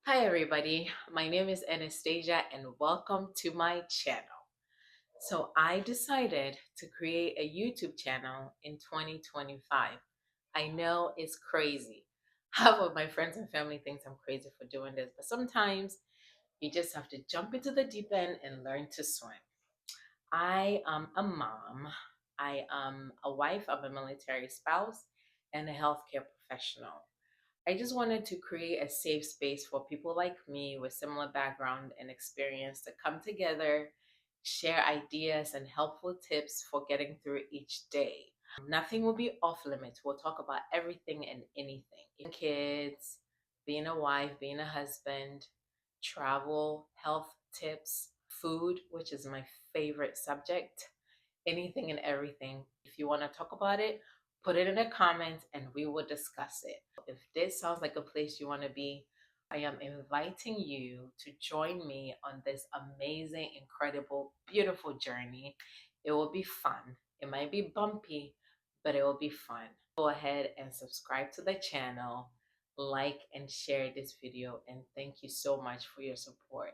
Hi everybody, my name is Anastasia and welcome to my channel. So I decided to create a YouTube channel in 2025. I know it's crazy. Half of my friends and family thinks I'm crazy for doing this, but sometimes you just have to jump into the deep end and learn to swim. I am a mom. I am a wife of a military spouse and a healthcare professional. I just wanted to create a safe space for people like me with similar background and experience to come together, share ideas and helpful tips for getting through each day. Nothing will be off limits. We'll talk about everything and anything. Kids, being a wife, being a husband, travel, health tips, food, which is my favorite subject, anything and everything. If you want to talk about it, put it in the comments and we will discuss it. If this sounds like a place you want to be, I am inviting you to join me on this amazing, incredible, beautiful journey. It will be fun. It might be bumpy, but it will be fun. Go ahead and subscribe to the channel, like and share this video, and thank you so much for your support.